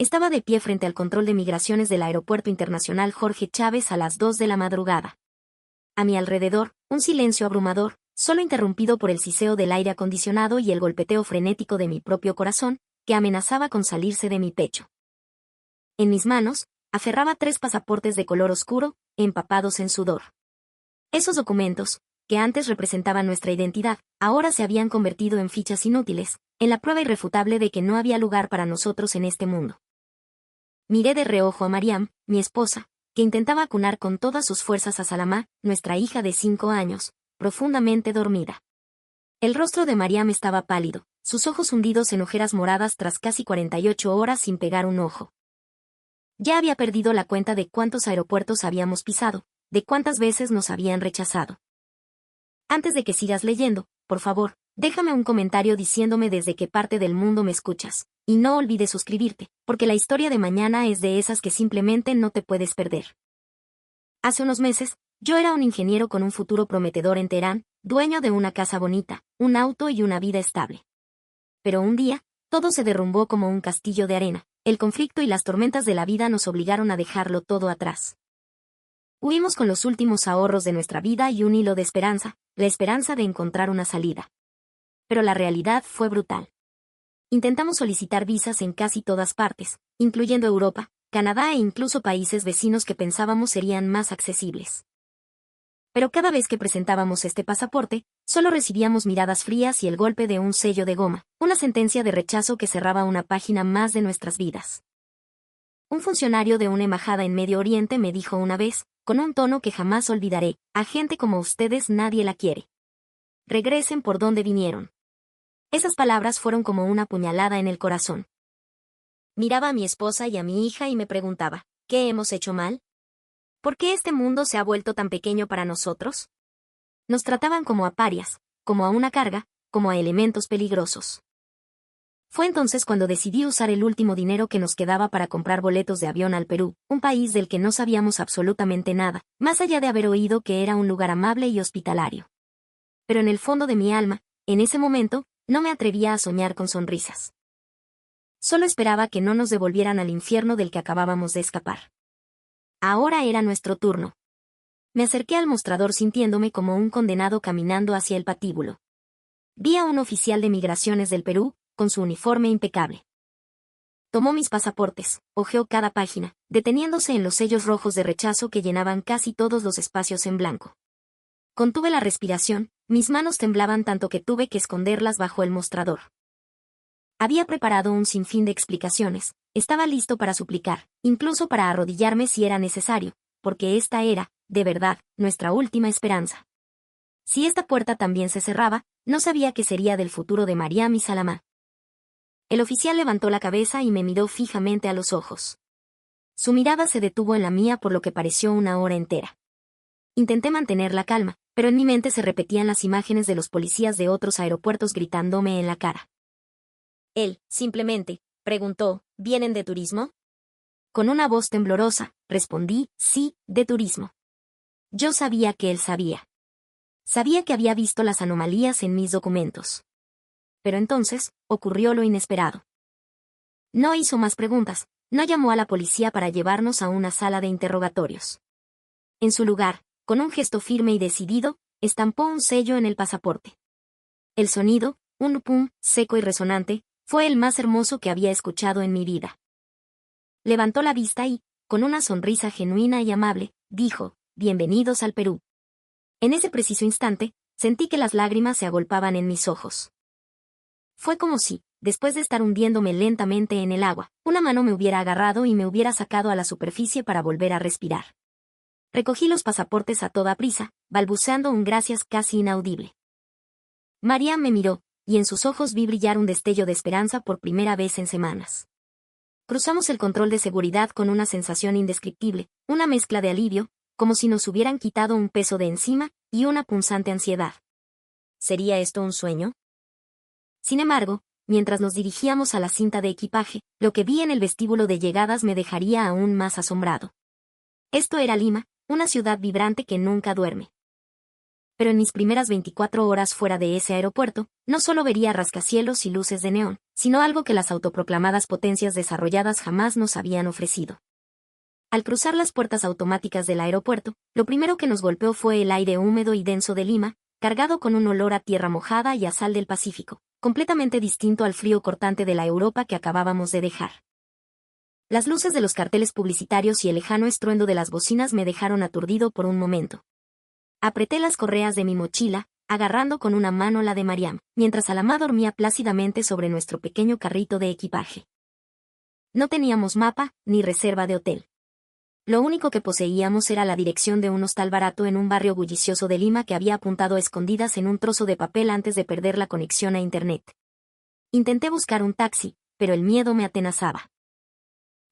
Estaba de pie frente al control de migraciones del Aeropuerto Internacional Jorge Chávez a las 2 de la madrugada. A mi alrededor, un silencio abrumador, solo interrumpido por el siseo del aire acondicionado y el golpeteo frenético de mi propio corazón, que amenazaba con salirse de mi pecho. En mis manos, aferraba 3 pasaportes de color oscuro, empapados en sudor. Esos documentos, que antes representaban nuestra identidad, ahora se habían convertido en fichas inútiles, en la prueba irrefutable de que no había lugar para nosotros en este mundo. Miré de reojo a Mariam, mi esposa, que intentaba acunar con todas sus fuerzas a Salamá, nuestra hija de 5 años, profundamente dormida. El rostro de Mariam estaba pálido, sus ojos hundidos en ojeras moradas tras casi 48 horas sin pegar un ojo. Ya había perdido la cuenta de cuántos aeropuertos habíamos pisado, de cuántas veces nos habían rechazado. Antes de que sigas leyendo, por favor, déjame un comentario diciéndome desde qué parte del mundo me escuchas, y no olvides suscribirte, porque la historia de mañana es de esas que simplemente no te puedes perder. Hace unos meses, yo era un ingeniero con un futuro prometedor en Teherán, dueño de una casa bonita, un auto y una vida estable. Pero un día, todo se derrumbó como un castillo de arena, el conflicto y las tormentas de la vida nos obligaron a dejarlo todo atrás. Huimos con los últimos ahorros de nuestra vida y un hilo de esperanza, la esperanza de encontrar una salida. Pero la realidad fue brutal. Intentamos solicitar visas en casi todas partes, incluyendo Europa, Canadá e incluso países vecinos que pensábamos serían más accesibles. Pero cada vez que presentábamos este pasaporte, solo recibíamos miradas frías y el golpe de un sello de goma, una sentencia de rechazo que cerraba una página más de nuestras vidas. Un funcionario de una embajada en Medio Oriente me dijo una vez, con un tono que jamás olvidaré, a gente como ustedes nadie la quiere. Regresen por donde vinieron. Esas palabras fueron como una puñalada en el corazón. Miraba a mi esposa y a mi hija y me preguntaba, ¿qué hemos hecho mal? ¿Por qué este mundo se ha vuelto tan pequeño para nosotros? Nos trataban como a parias, como a una carga, como a elementos peligrosos. Fue entonces cuando decidí usar el último dinero que nos quedaba para comprar boletos de avión al Perú, un país del que no sabíamos absolutamente nada, más allá de haber oído que era un lugar amable y hospitalario. Pero en el fondo de mi alma, en ese momento, no me atrevía a soñar con sonrisas. Solo esperaba que no nos devolvieran al infierno del que acabábamos de escapar. Ahora era nuestro turno. Me acerqué al mostrador sintiéndome como un condenado caminando hacia el patíbulo. Vi a un oficial de migraciones del Perú, con su uniforme impecable. Tomó mis pasaportes, hojeó cada página, deteniéndose en los sellos rojos de rechazo que llenaban casi todos los espacios en blanco. Contuve la respiración, mis manos temblaban tanto que tuve que esconderlas bajo el mostrador. Había preparado un sinfín de explicaciones, estaba listo para suplicar, incluso para arrodillarme si era necesario, porque esta era, de verdad, nuestra última esperanza. Si esta puerta también se cerraba, no sabía qué sería del futuro de Mariam y Salamá. El oficial levantó la cabeza y me miró fijamente a los ojos. Su mirada se detuvo en la mía por lo que pareció una hora entera. Intenté mantener la calma, pero en mi mente se repetían las imágenes de los policías de otros aeropuertos gritándome en la cara. Él, simplemente, preguntó, ¿vienen de turismo? Con una voz temblorosa, respondí, sí, de turismo. Yo sabía que él sabía. Sabía que había visto las anomalías en mis documentos. Pero entonces, ocurrió lo inesperado. No hizo más preguntas, no llamó a la policía para llevarnos a una sala de interrogatorios. En su lugar, con un gesto firme y decidido, estampó un sello en el pasaporte. El sonido, un pum, seco y resonante, fue el más hermoso que había escuchado en mi vida. Levantó la vista y, con una sonrisa genuina y amable, dijo, «Bienvenidos al Perú». En ese preciso instante, sentí que las lágrimas se agolpaban en mis ojos. Fue como si, después de estar hundiéndome lentamente en el agua, una mano me hubiera agarrado y me hubiera sacado a la superficie para volver a respirar. Recogí los pasaportes a toda prisa, balbuceando un gracias casi inaudible. Mariam me miró, y en sus ojos vi brillar un destello de esperanza por primera vez en semanas. Cruzamos el control de seguridad con una sensación indescriptible, una mezcla de alivio, como si nos hubieran quitado un peso de encima, y una punzante ansiedad. ¿Sería esto un sueño? Sin embargo, mientras nos dirigíamos a la cinta de equipaje, lo que vi en el vestíbulo de llegadas me dejaría aún más asombrado. Esto era Lima, una ciudad vibrante que nunca duerme. Pero en mis primeras 24 horas fuera de ese aeropuerto, no solo vería rascacielos y luces de neón, sino algo que las autoproclamadas potencias desarrolladas jamás nos habían ofrecido. Al cruzar las puertas automáticas del aeropuerto, lo primero que nos golpeó fue el aire húmedo y denso de Lima, cargado con un olor a tierra mojada y a sal del Pacífico, completamente distinto al frío cortante de la Europa que acabábamos de dejar. Las luces de los carteles publicitarios y el lejano estruendo de las bocinas me dejaron aturdido por un momento. Apreté las correas de mi mochila, agarrando con una mano la de Mariam, mientras Salamá dormía plácidamente sobre nuestro pequeño carrito de equipaje. No teníamos mapa, ni reserva de hotel. Lo único que poseíamos era la dirección de un hostal barato en un barrio bullicioso de Lima que había apuntado a escondidas en un trozo de papel antes de perder la conexión a internet. Intenté buscar un taxi, pero el miedo me atenazaba.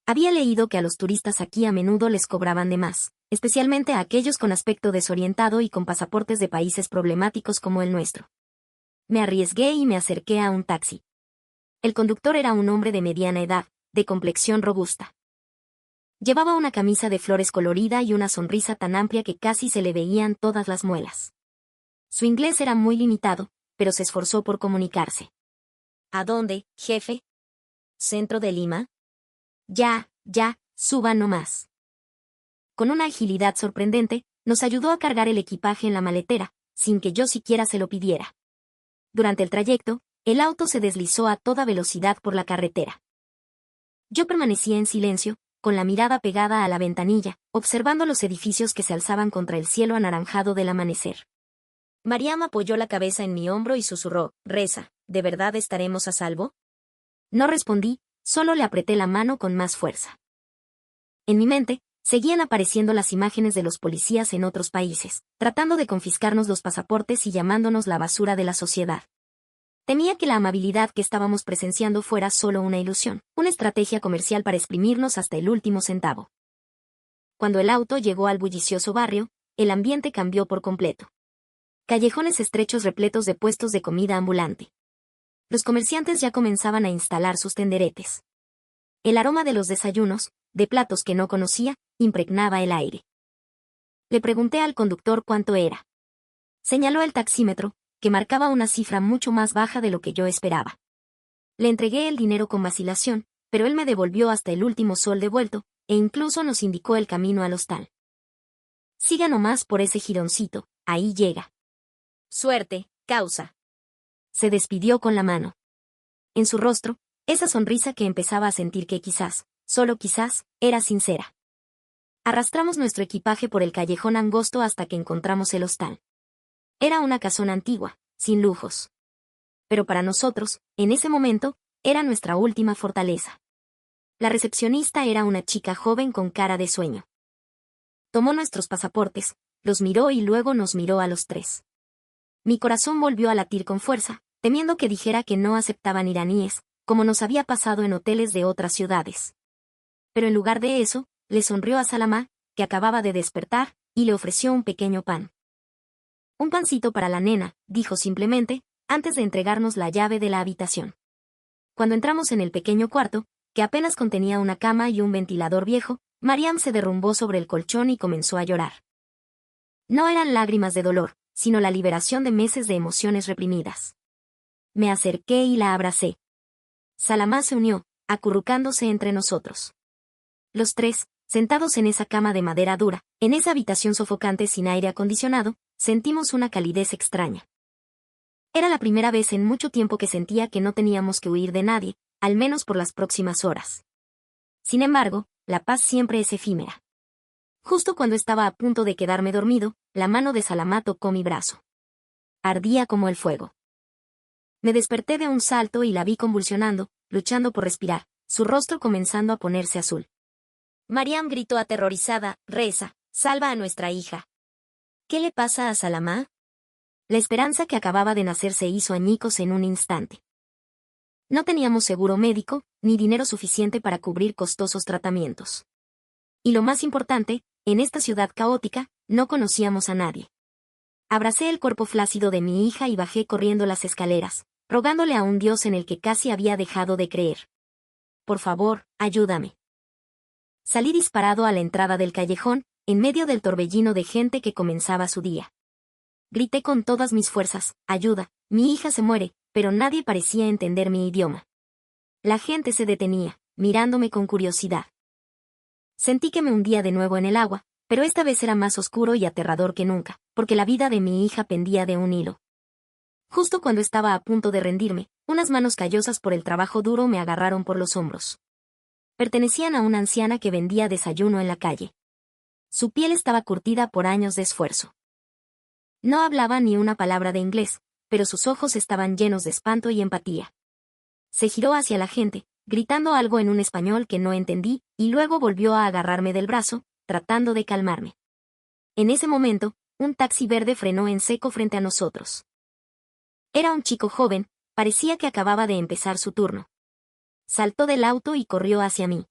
Había leído que a los turistas aquí a menudo les cobraban de más, especialmente a aquellos con aspecto desorientado y con pasaportes de países problemáticos como el nuestro. Me arriesgué y me acerqué a un taxi. El conductor era un hombre de mediana edad, de complexión robusta. Llevaba una camisa de flores colorida y una sonrisa tan amplia que casi se le veían todas las muelas. Su inglés era muy limitado, pero se esforzó por comunicarse. ¿A dónde, jefe? ¿Centro de Lima? Ya, suba nomás. Con una agilidad sorprendente, nos ayudó a cargar el equipaje en la maletera, sin que yo siquiera se lo pidiera. Durante el trayecto, el auto se deslizó a toda velocidad por la carretera. Yo permanecía en silencio, con la mirada pegada a la ventanilla, observando los edificios que se alzaban contra el cielo anaranjado del amanecer. Mariam apoyó la cabeza en mi hombro y susurró, «Reza, ¿de verdad estaremos a salvo?» No respondí, solo le apreté la mano con más fuerza. En mi mente, seguían apareciendo las imágenes de los policías en otros países, tratando de confiscarnos los pasaportes y llamándonos la basura de la sociedad. Temía que la amabilidad que estábamos presenciando fuera solo una ilusión, una estrategia comercial para exprimirnos hasta el último centavo. Cuando el auto llegó al bullicioso barrio, el ambiente cambió por completo. Callejones estrechos repletos de puestos de comida ambulante. Los comerciantes ya comenzaban a instalar sus tenderetes. El aroma de los desayunos, de platos que no conocía, impregnaba el aire. Le pregunté al conductor cuánto era. Señaló el taxímetro, que marcaba una cifra mucho más baja de lo que yo esperaba. Le entregué el dinero con vacilación, pero él me devolvió hasta el último sol devuelto, e incluso nos indicó el camino al hostal. Siga nomás por ese jironcito, ahí llega. Suerte, causa. Se despidió con la mano. En su rostro, esa sonrisa que empezaba a sentir que quizás, solo quizás, era sincera. Arrastramos nuestro equipaje por el callejón angosto hasta que encontramos el hostal. Era una casona antigua, sin lujos. Pero para nosotros, en ese momento, era nuestra última fortaleza. La recepcionista era una chica joven con cara de sueño. Tomó nuestros pasaportes, los miró y luego nos miró a los tres. Mi corazón volvió a latir con fuerza, temiendo que dijera que no aceptaban iraníes, como nos había pasado en hoteles de otras ciudades. Pero en lugar de eso, le sonrió a Salamá, que acababa de despertar, y le ofreció un pequeño pan. Un pancito para la nena, dijo simplemente, antes de entregarnos la llave de la habitación. Cuando entramos en el pequeño cuarto, que apenas contenía una cama y un ventilador viejo, Mariam se derrumbó sobre el colchón y comenzó a llorar. No eran lágrimas de dolor, sino la liberación de meses de emociones reprimidas. Me acerqué y la abracé. Salamá se unió, acurrucándose entre nosotros. Los tres, sentados en esa cama de madera dura, en esa habitación sofocante sin aire acondicionado, sentimos una calidez extraña. Era la primera vez en mucho tiempo que sentía que no teníamos que huir de nadie, al menos por las próximas horas. Sin embargo, la paz siempre es efímera. Justo cuando estaba a punto de quedarme dormido, la mano de Salamá tocó mi brazo. Ardía como el fuego. Me desperté de un salto y la vi convulsionando, luchando por respirar, su rostro comenzando a ponerse azul. Mariam gritó aterrorizada, «Reza, salva a nuestra hija». ¿Qué le pasa a Salamá? La esperanza que acababa de nacer se hizo añicos en un instante. No teníamos seguro médico, ni dinero suficiente para cubrir costosos tratamientos. Y lo más importante, en esta ciudad caótica, no conocíamos a nadie. Abracé el cuerpo flácido de mi hija y bajé corriendo las escaleras, rogándole a un Dios en el que casi había dejado de creer. Por favor, ayúdame. Salí disparado a la entrada del callejón, en medio del torbellino de gente que comenzaba su día. Grité con todas mis fuerzas, ayuda, mi hija se muere, pero nadie parecía entender mi idioma. La gente se detenía, mirándome con curiosidad. Sentí que me hundía de nuevo en el agua, pero esta vez era más oscuro y aterrador que nunca, porque la vida de mi hija pendía de un hilo. Justo cuando estaba a punto de rendirme, unas manos callosas por el trabajo duro me agarraron por los hombros. Pertenecían a una anciana que vendía desayuno en la calle. Su piel estaba curtida por años de esfuerzo. No hablaba ni una palabra de inglés, pero sus ojos estaban llenos de espanto y empatía. Se giró hacia la gente, gritando algo en un español que no entendí, y luego volvió a agarrarme del brazo, tratando de calmarme. En ese momento, un taxi verde frenó en seco frente a nosotros. Era un chico joven, parecía que acababa de empezar su turno. Saltó del auto y corrió hacia mí.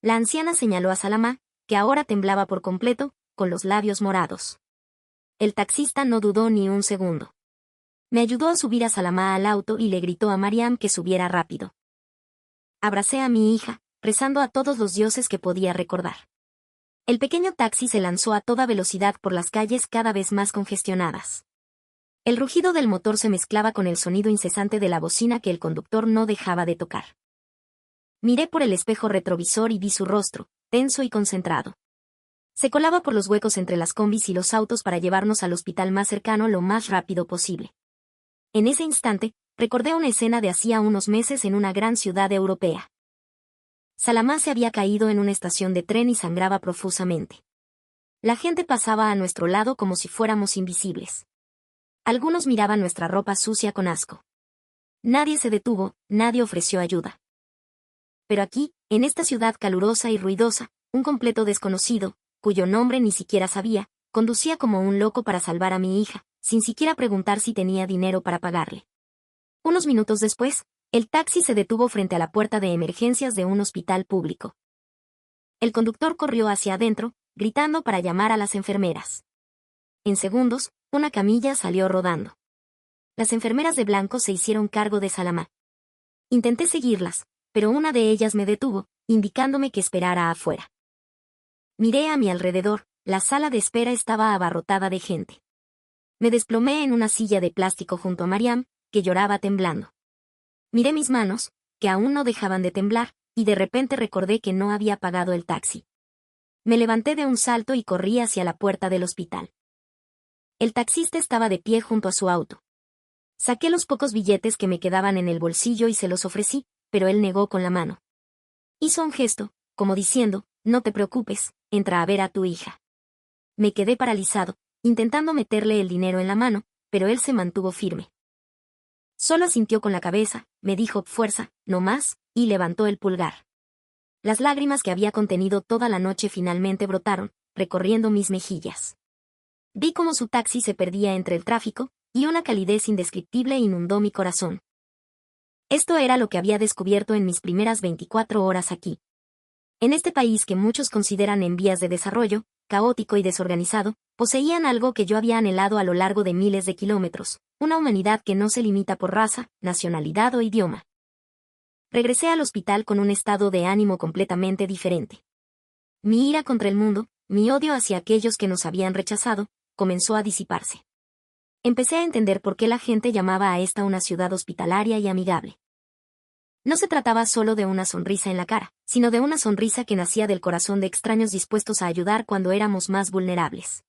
La anciana señaló a Salamá, que ahora temblaba por completo, con los labios morados. El taxista no dudó ni un segundo. Me ayudó a subir a Salamá al auto y le gritó a Mariam que subiera rápido. Abracé a mi hija, rezando a todos los dioses que podía recordar. El pequeño taxi se lanzó a toda velocidad por las calles cada vez más congestionadas. El rugido del motor se mezclaba con el sonido incesante de la bocina que el conductor no dejaba de tocar. Miré por el espejo retrovisor y vi su rostro, tenso y concentrado. Se colaba por los huecos entre las combis y los autos para llevarnos al hospital más cercano lo más rápido posible. En ese instante, recordé una escena de hacía unos meses en una gran ciudad europea. Salamá se había caído en una estación de tren y sangraba profusamente. La gente pasaba a nuestro lado como si fuéramos invisibles. Algunos miraban nuestra ropa sucia con asco. Nadie se detuvo, nadie ofreció ayuda. Pero aquí, en esta ciudad calurosa y ruidosa, un completo desconocido, cuyo nombre ni siquiera sabía, conducía como un loco para salvar a mi hija, sin siquiera preguntar si tenía dinero para pagarle. Unos minutos después, el taxi se detuvo frente a la puerta de emergencias de un hospital público. El conductor corrió hacia adentro, gritando para llamar a las enfermeras. En segundos, una camilla salió rodando. Las enfermeras de blanco se hicieron cargo de Salamá. Intenté seguirlas, pero una de ellas me detuvo, indicándome que esperara afuera. Miré a mi alrededor, la sala de espera estaba abarrotada de gente. Me desplomé en una silla de plástico junto a Mariam, que lloraba temblando. Miré mis manos, que aún no dejaban de temblar, y de repente recordé que no había pagado el taxi. Me levanté de un salto y corrí hacia la puerta del hospital. El taxista estaba de pie junto a su auto. Saqué los pocos billetes que me quedaban en el bolsillo y se los ofrecí, pero él negó con la mano. Hizo un gesto, como diciendo, no te preocupes, entra a ver a tu hija. Me quedé paralizado, intentando meterle el dinero en la mano, pero él se mantuvo firme. Solo asintió con la cabeza, me dijo, fuerza, no más, y levantó el pulgar. Las lágrimas que había contenido toda la noche finalmente brotaron, recorriendo mis mejillas. Vi cómo su taxi se perdía entre el tráfico, y una calidez indescriptible inundó mi corazón. Esto era lo que había descubierto en mis primeras 24 horas aquí. En este país que muchos consideran en vías de desarrollo, caótico y desorganizado, poseían algo que yo había anhelado a lo largo de miles de kilómetros, una humanidad que no se limita por raza, nacionalidad o idioma. Regresé al hospital con un estado de ánimo completamente diferente. Mi ira contra el mundo, mi odio hacia aquellos que nos habían rechazado, comenzó a disiparse. Empecé a entender por qué la gente llamaba a esta una ciudad hospitalaria y amigable. No se trataba solo de una sonrisa en la cara, sino de una sonrisa que nacía del corazón de extraños dispuestos a ayudar cuando éramos más vulnerables.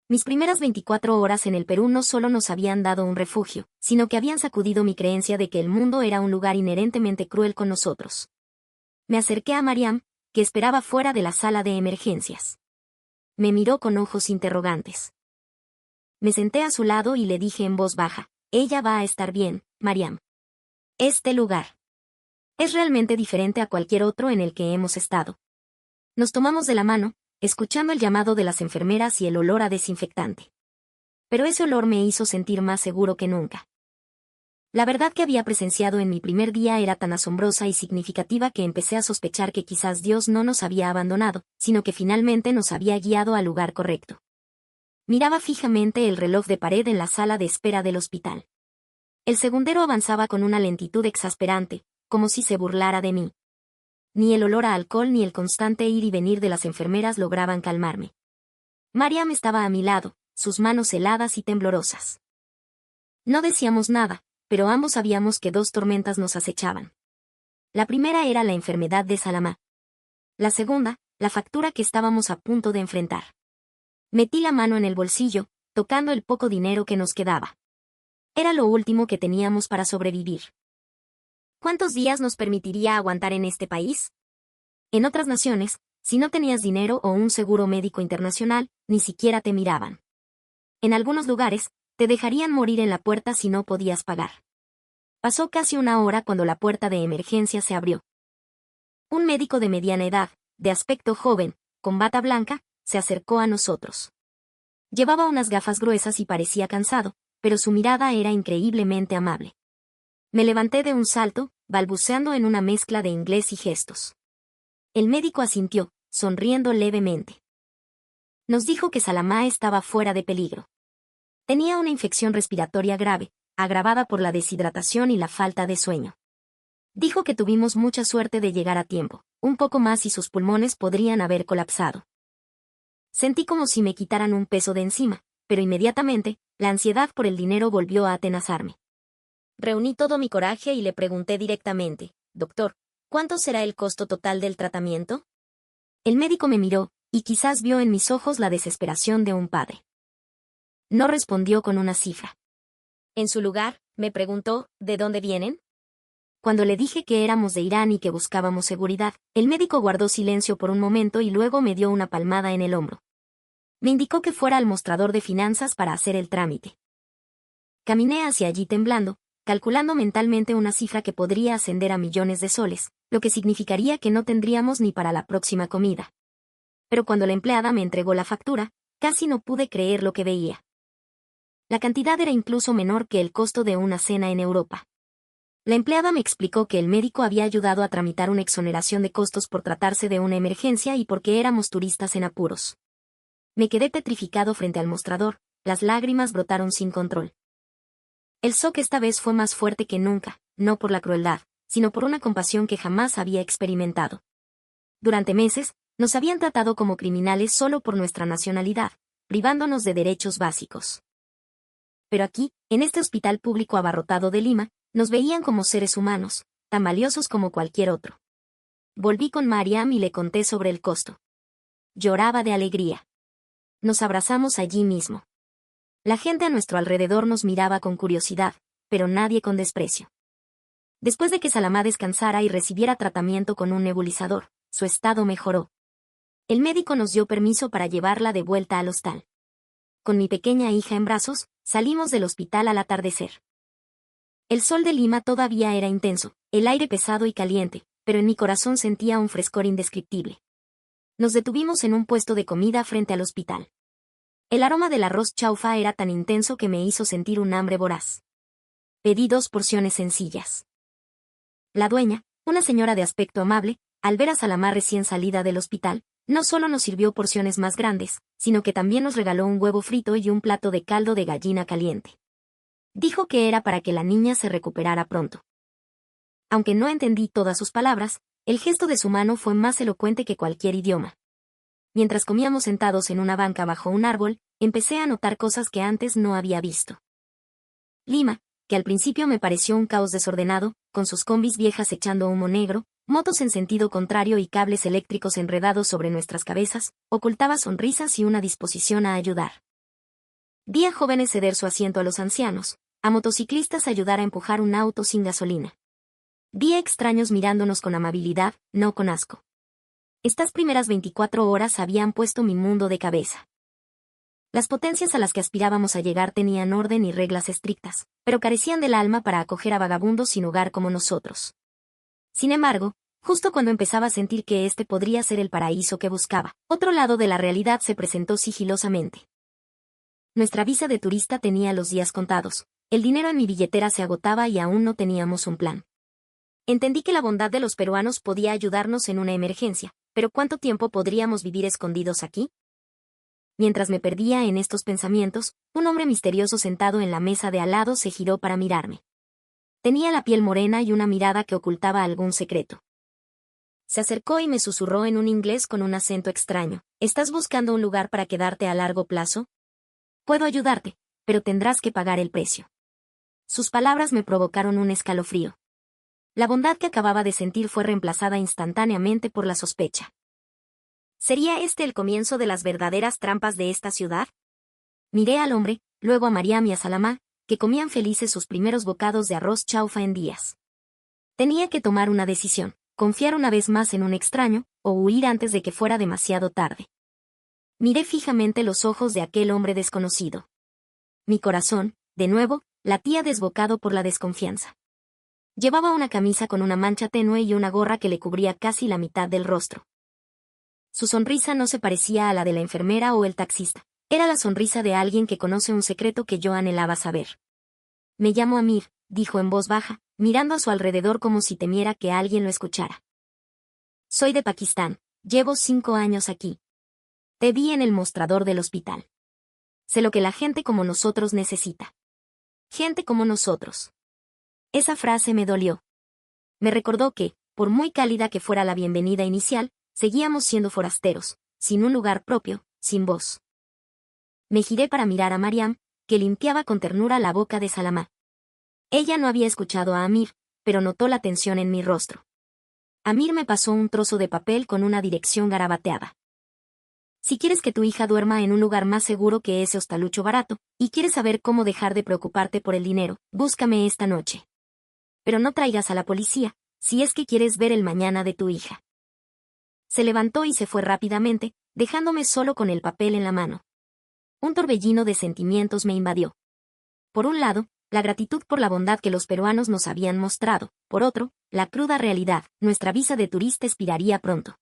Mis primeras 24 horas en el Perú no solo nos habían dado un refugio, sino que habían sacudido mi creencia de que el mundo era un lugar inherentemente cruel con nosotros. Me acerqué a Mariam, que esperaba fuera de la sala de emergencias. Me miró con ojos interrogantes. Me senté a su lado y le dije en voz baja, ella va a estar bien, Mariam. Este lugar es realmente diferente a cualquier otro en el que hemos estado. Nos tomamos de la mano, escuchando el llamado de las enfermeras y el olor a desinfectante. Pero ese olor me hizo sentir más seguro que nunca. La verdad que había presenciado en mi primer día era tan asombrosa y significativa que empecé a sospechar que quizás Dios no nos había abandonado, sino que finalmente nos había guiado al lugar correcto. Miraba fijamente el reloj de pared en la sala de espera del hospital. El segundero avanzaba con una lentitud exasperante, como si se burlara de mí. Ni el olor a alcohol ni el constante ir y venir de las enfermeras lograban calmarme. Mariam estaba a mi lado, sus manos heladas y temblorosas. No decíamos nada, pero ambos sabíamos que dos tormentas nos acechaban. La primera era la enfermedad de Salamá. La segunda, la factura que estábamos a punto de enfrentar. Metí la mano en el bolsillo, tocando el poco dinero que nos quedaba. Era lo último que teníamos para sobrevivir. ¿Cuántos días nos permitiría aguantar en este país? En otras naciones, si no tenías dinero o un seguro médico internacional, ni siquiera te miraban. En algunos lugares, te dejarían morir en la puerta si no podías pagar. Pasó casi una hora cuando la puerta de emergencia se abrió. Un médico de mediana edad, de aspecto joven, con bata blanca, se acercó a nosotros. Llevaba unas gafas gruesas y parecía cansado, pero su mirada era increíblemente amable. Me levanté de un salto, balbuceando en una mezcla de inglés y gestos. El médico asintió, sonriendo levemente. Nos dijo que Salamá estaba fuera de peligro. Tenía una infección respiratoria grave, agravada por la deshidratación y la falta de sueño. Dijo que tuvimos mucha suerte de llegar a tiempo, un poco más y sus pulmones podrían haber colapsado. Sentí como si me quitaran un peso de encima, pero inmediatamente, la ansiedad por el dinero volvió a atenazarme. Reuní todo mi coraje y le pregunté directamente, «Doctor, ¿cuánto será el costo total del tratamiento?» El médico me miró, y quizás vio en mis ojos la desesperación de un padre. No respondió con una cifra. En su lugar, me preguntó, ¿de dónde vienen? Cuando le dije que éramos de Irán y que buscábamos seguridad, el médico guardó silencio por un momento y luego me dio una palmada en el hombro. Me indicó que fuera al mostrador de finanzas para hacer el trámite. Caminé hacia allí temblando, calculando mentalmente una cifra que podría ascender a millones de soles, lo que significaría que no tendríamos ni para la próxima comida. Pero cuando la empleada me entregó la factura, casi no pude creer lo que veía. La cantidad era incluso menor que el costo de una cena en Europa. La empleada me explicó que el médico había ayudado a tramitar una exoneración de costos por tratarse de una emergencia y porque éramos turistas en apuros. Me quedé petrificado frente al mostrador, las lágrimas brotaron sin control. El shock esta vez fue más fuerte que nunca, no por la crueldad, sino por una compasión que jamás había experimentado. Durante meses, nos habían tratado como criminales solo por nuestra nacionalidad, privándonos de derechos básicos. Pero aquí, en este hospital público abarrotado de Lima, nos veían como seres humanos, tan valiosos como cualquier otro. Volví con Mariam y le conté sobre el costo. Lloraba de alegría. Nos abrazamos allí mismo. La gente a nuestro alrededor nos miraba con curiosidad, pero nadie con desprecio. Después de que Salamá descansara y recibiera tratamiento con un nebulizador, su estado mejoró. El médico nos dio permiso para llevarla de vuelta al hostal. Con mi pequeña hija en brazos, salimos del hospital al atardecer. El sol de Lima todavía era intenso, el aire pesado y caliente, pero en mi corazón sentía un frescor indescriptible. Nos detuvimos en un puesto de comida frente al hospital. El aroma del arroz chaufa era tan intenso que me hizo sentir un hambre voraz. Pedí 2 porciones sencillas. La dueña, una señora de aspecto amable, al ver a Salamá recién salida del hospital, no solo nos sirvió porciones más grandes, sino que también nos regaló un huevo frito y un plato de caldo de gallina caliente. Dijo que era para que la niña se recuperara pronto. Aunque no entendí todas sus palabras, el gesto de su mano fue más elocuente que cualquier idioma. Mientras comíamos sentados en una banca bajo un árbol, empecé a notar cosas que antes no había visto. Lima, que al principio me pareció un caos desordenado, con sus combis viejas echando humo negro, motos en sentido contrario y cables eléctricos enredados sobre nuestras cabezas, ocultaba sonrisas y una disposición a ayudar. Vi a jóvenes ceder su asiento a los ancianos, a motociclistas ayudar a empujar un auto sin gasolina. Vi a extraños mirándonos con amabilidad, no con asco. Estas primeras 24 horas habían puesto mi mundo de cabeza. Las potencias a las que aspirábamos a llegar tenían orden y reglas estrictas, pero carecían del alma para acoger a vagabundos sin hogar como nosotros. Sin embargo, justo cuando empezaba a sentir que este podría ser el paraíso que buscaba, otro lado de la realidad se presentó sigilosamente. Nuestra visa de turista tenía los días contados, el dinero en mi billetera se agotaba y aún no teníamos un plan. Entendí que la bondad de los peruanos podía ayudarnos en una emergencia, pero ¿cuánto tiempo podríamos vivir escondidos aquí? Mientras me perdía en estos pensamientos, un hombre misterioso sentado en la mesa de al lado se giró para mirarme. Tenía la piel morena y una mirada que ocultaba algún secreto. Se acercó y me susurró en un inglés con un acento extraño. ¿Estás buscando un lugar para quedarte a largo plazo? Puedo ayudarte, pero tendrás que pagar el precio. Sus palabras me provocaron un escalofrío. La bondad que acababa de sentir fue reemplazada instantáneamente por la sospecha. ¿Sería este el comienzo de las verdaderas trampas de esta ciudad? Miré al hombre, luego a Mariam y a Salamá, que comían felices sus primeros bocados de arroz chaufa en días. Tenía que tomar una decisión, confiar una vez más en un extraño, o huir antes de que fuera demasiado tarde. Miré fijamente los ojos de aquel hombre desconocido. Mi corazón, de nuevo, latía desbocado por la desconfianza. Llevaba una camisa con una mancha tenue y una gorra que le cubría casi la mitad del rostro. Su sonrisa no se parecía a la de la enfermera o el taxista. Era la sonrisa de alguien que conoce un secreto que yo anhelaba saber. Me llamo Amir, dijo en voz baja, mirando a su alrededor como si temiera que alguien lo escuchara. Soy de Pakistán, llevo 5 años aquí. Te vi en el mostrador del hospital. Sé lo que la gente como nosotros necesita. Gente como nosotros. Esa frase me dolió. Me recordó que, por muy cálida que fuera la bienvenida inicial, seguíamos siendo forasteros, sin un lugar propio, sin voz. Me giré para mirar a Mariam, que limpiaba con ternura la boca de Salamá. Ella no había escuchado a Amir, pero notó la tensión en mi rostro. Amir me pasó un trozo de papel con una dirección garabateada. Si quieres que tu hija duerma en un lugar más seguro que ese hostalucho barato, y quieres saber cómo dejar de preocuparte por el dinero, búscame esta noche. Pero no traigas a la policía, si es que quieres ver el mañana de tu hija. Se levantó y se fue rápidamente, dejándome solo con el papel en la mano. Un torbellino de sentimientos me invadió. Por un lado, la gratitud por la bondad que los peruanos nos habían mostrado, por otro, la cruda realidad, nuestra visa de turista expiraría pronto.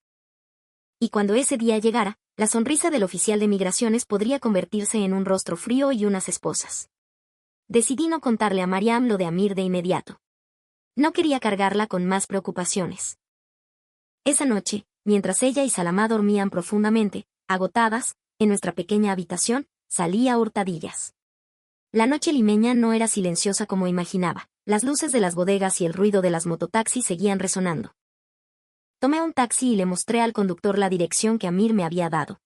Y cuando ese día llegara, la sonrisa del oficial de migraciones podría convertirse en un rostro frío y unas esposas. Decidí no contarle a Mariam lo de Amir de inmediato. No quería cargarla con más preocupaciones. Esa noche, mientras ella y Salamá dormían profundamente, agotadas, en nuestra pequeña habitación, salí a hurtadillas. La noche limeña no era silenciosa como imaginaba, las luces de las bodegas y el ruido de las mototaxis seguían resonando. Tomé un taxi y le mostré al conductor la dirección que Amir me había dado.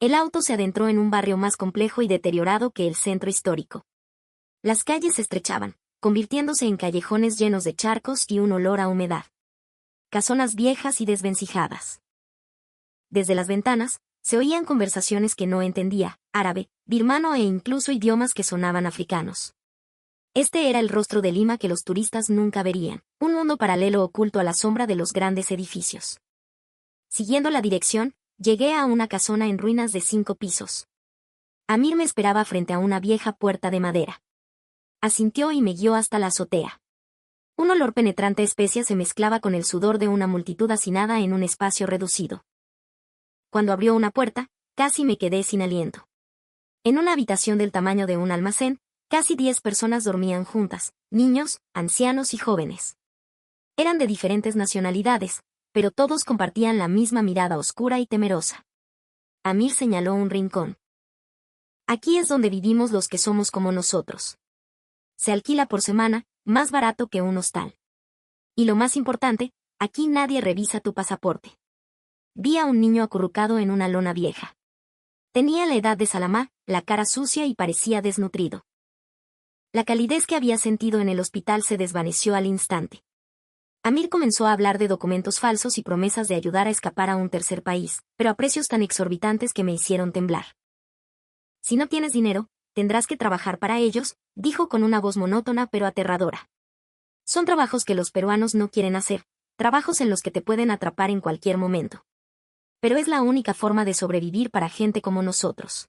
El auto se adentró en un barrio más complejo y deteriorado que el centro histórico. Las calles se estrechaban, convirtiéndose en callejones llenos de charcos y un olor a humedad. Casonas viejas y desvencijadas. Desde las ventanas, se oían conversaciones que no entendía, árabe, birmano e incluso idiomas que sonaban africanos. Este era el rostro de Lima que los turistas nunca verían, un mundo paralelo oculto a la sombra de los grandes edificios. Siguiendo la dirección, llegué a una casona en ruinas de 5 pisos. Amir me esperaba frente a una vieja puerta de madera. Asintió y me guió hasta la azotea. Un olor penetrante a especia se mezclaba con el sudor de una multitud hacinada en un espacio reducido. Cuando abrió una puerta, casi me quedé sin aliento. En una habitación del tamaño de un almacén, casi 10 personas dormían juntas, niños, ancianos y jóvenes. Eran de diferentes nacionalidades, pero todos compartían la misma mirada oscura y temerosa. Amir señaló un rincón. Aquí es donde vivimos los que somos como nosotros. Se alquila por semana, más barato que un hostal. Y lo más importante, aquí nadie revisa tu pasaporte. Vi a un niño acurrucado en una lona vieja. Tenía la edad de Salamá, la cara sucia y parecía desnutrido. La calidez que había sentido en el hospital se desvaneció al instante. Amir comenzó a hablar de documentos falsos y promesas de ayudar a escapar a un tercer país, pero a precios tan exorbitantes que me hicieron temblar. Si no tienes dinero, tendrás que trabajar para ellos, dijo con una voz monótona pero aterradora. Son trabajos que los peruanos no quieren hacer, trabajos en los que te pueden atrapar en cualquier momento. Pero es la única forma de sobrevivir para gente como nosotros.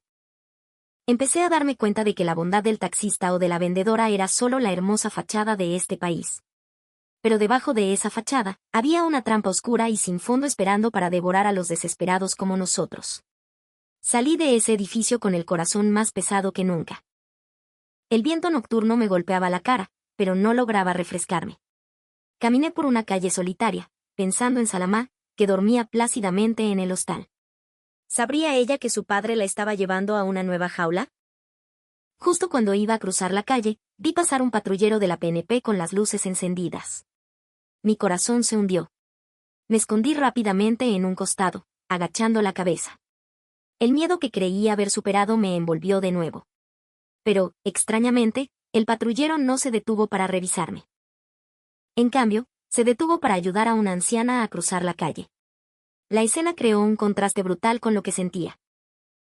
Empecé a darme cuenta de que la bondad del taxista o de la vendedora era solo la hermosa fachada de este país. Pero debajo de esa fachada, había una trampa oscura y sin fondo esperando para devorar a los desesperados como nosotros. Salí de ese edificio con el corazón más pesado que nunca. El viento nocturno me golpeaba la cara, pero no lograba refrescarme. Caminé por una calle solitaria, pensando en Salamá, que dormía plácidamente en el hostal. ¿Sabría ella que su padre la estaba llevando a una nueva jaula? Justo cuando iba a cruzar la calle, vi pasar un patrullero de la PNP con las luces encendidas. Mi corazón se hundió. Me escondí rápidamente en un costado, agachando la cabeza. El miedo que creí haber superado me envolvió de nuevo. Pero, extrañamente, el patrullero no se detuvo para revisarme. En cambio, se detuvo para ayudar a una anciana a cruzar la calle. La escena creó un contraste brutal con lo que sentía.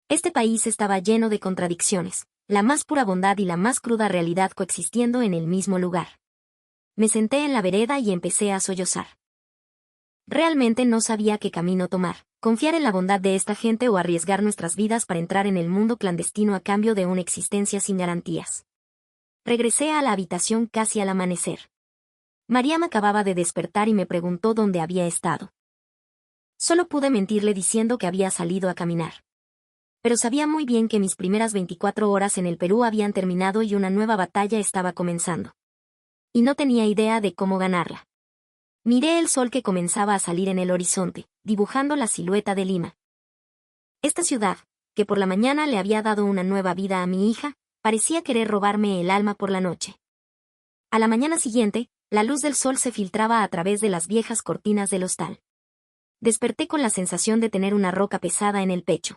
Este país estaba lleno de contradicciones, la más pura bondad y la más cruda realidad coexistiendo en el mismo lugar. Me senté en la vereda y empecé a sollozar. Realmente no sabía qué camino tomar, confiar en la bondad de esta gente o arriesgar nuestras vidas para entrar en el mundo clandestino a cambio de una existencia sin garantías. Regresé a la habitación casi al amanecer. Mariam acababa de despertar y me preguntó dónde había estado. Solo pude mentirle diciendo que había salido a caminar. Pero sabía muy bien que mis primeras 24 horas en el Perú habían terminado y una nueva batalla estaba comenzando. Y no tenía idea de cómo ganarla. Miré el sol que comenzaba a salir en el horizonte, dibujando la silueta de Lima. Esta ciudad, que por la mañana le había dado una nueva vida a mi hija, parecía querer robarme el alma por la noche. A la mañana siguiente, la luz del sol se filtraba a través de las viejas cortinas del hostal. Desperté con la sensación de tener una roca pesada en el pecho.